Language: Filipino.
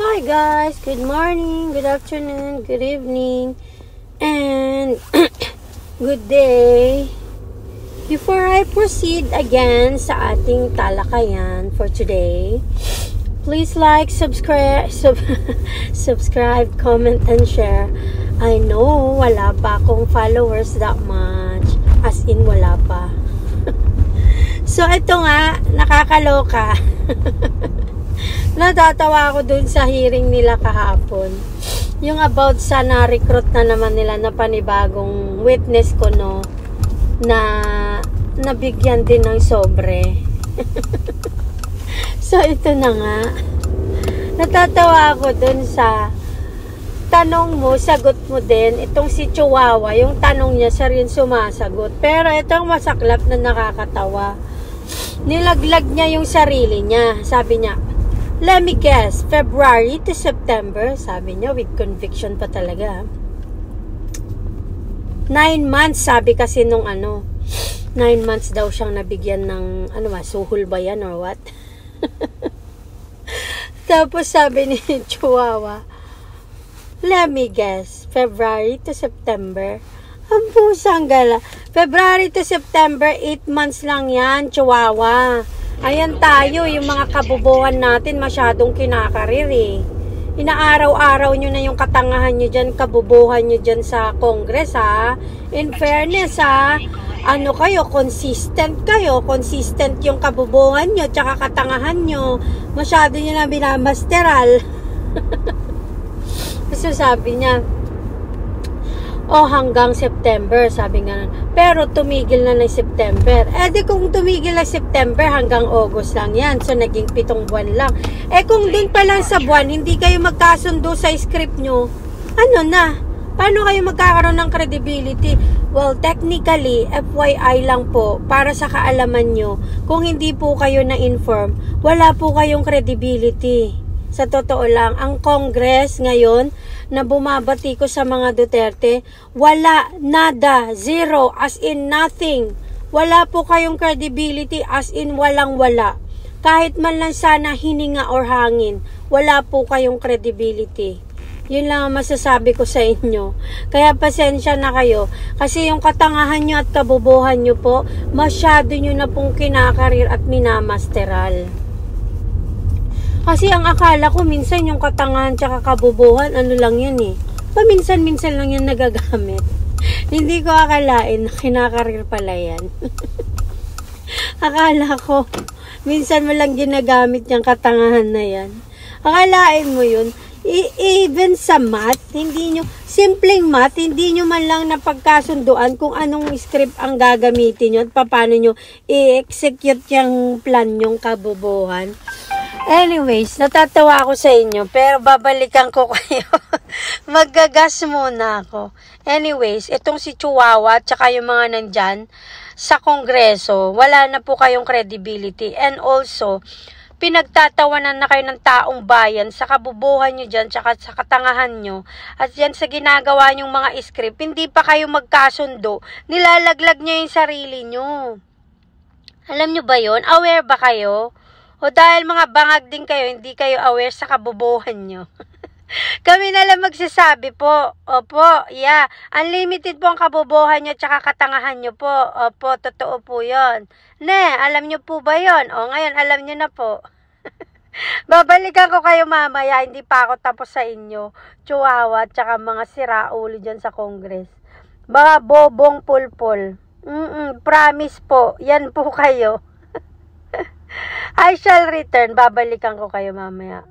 Hi guys, good morning, good afternoon, good evening, and good day. Before I proceed again sa ating talakayan for today, please like, subscribe, comment, and share. I know wala pa akong followers that much, as in wala pa. So ito nga, nakakaloka. Natatawa ako dun sa hearing nila kahapon. Yung about sa na-recruit na naman nila na panibagong witness ko, no, na nabigyan din ng sobre. So ito na nga. Natatawa ako dun sa tanong mo, sagot mo din. Itong si Chihuahua, yung tanong niya, siya rin sumasagot. Pero itong masaklap na nakakatawa. Nilaglag niya yung sarili niya. Sabi niya, let me guess, February to September, sabi niya, with conviction pa talaga. 9 months, sabi kasi nung 9 months daw siyang nabigyan ng, suhol ba yan or what? Tapos sabi ni Chihuahua, let me guess, February to September. Ang pusang gala. February to September, 8 months lang yan, Chihuahua. Ayan tayo, yung mga kabubuhan natin masyadong kinakarir eh. Inaaraw-araw nyo na yung katangahan nyo dyan, kabubuhan nyo dyan sa Congress ha. In fairness ha, consistent yung kabubuhan nyo, tsaka katangahan nyo. Masyado nyo na binamasteral. So sabi niya, hanggang September, sabi nga. Pero tumigil na ng September. Di kung tumigil na September, hanggang August lang yan. So, naging 7 buwan lang. Kung dun pa lang sa buwan, hindi kayo magkasundo sa script nyo, na? Paano kayo magkakaroon ng credibility? Well, technically, FYI lang po, para sa kaalaman nyo, kung hindi po kayo na-inform, wala po kayong credibility. Sa totoo lang, ang Congress ngayon, na bumabati ko sa mga Duterte, wala, nada, zero, as in nothing. Wala po kayong credibility, as in walang-wala. Kahit man lang sana hininga or hangin, wala po kayong credibility. Yun lang ang masasabi ko sa inyo. Kaya pasensya na kayo. Kasi yung katangahan nyo at kabubuhan nyo po, masyado nyo na pong kinakarir at minamasteral. Kasi ang akala ko minsan yung katangahan tsaka kabubuhan, lang yan eh. Paminsan-minsan lang yan nagagamit. Hindi ko akalain na kinakarir pala yan. Akala ko, minsan mo lang ginagamit yung katangahan na yan. Akalain mo yun. Even sa math, simpleng math, hindi nyo man lang napagkasunduan kung anong script ang gagamitin nyo at paano nyo i-execute yung plan yung kabubuhan. Anyways, natatawa ako sa inyo, pero babalikan ko kayo. Maggagas muna ako. Anyways, itong si Chihuahua at saka yung mga nandyan sa Kongreso, wala na po kayong credibility. And also, pinagtatawanan na kayo ng taong bayan sa kabubuhan nyo dyan, tsaka sa katangahan nyo. At yan sa ginagawa nyong mga script, hindi pa kayo magkasundo. Nilalaglag nyo yung sarili nyo. Alam nyo ba yon? Aware ba kayo? O dahil mga bangag din kayo, hindi kayo aware sa kabubuhan nyo. Kami na lang magsasabi po. Opo, yeah. Unlimited po ang kabubuhan nyo tsaka katangahan nyo po. Opo, totoo po yon. Alam nyo po ba yon? Ngayon, alam nyo na po. Babalikan ko kayo mamaya, hindi pa ako tapos sa inyo. Chihuahua tsaka mga siraulo dyan sa Congress. Mga bobong pulpol. Promise po, yan po kayo. I shall return. Babalikan ko kayo mamaya.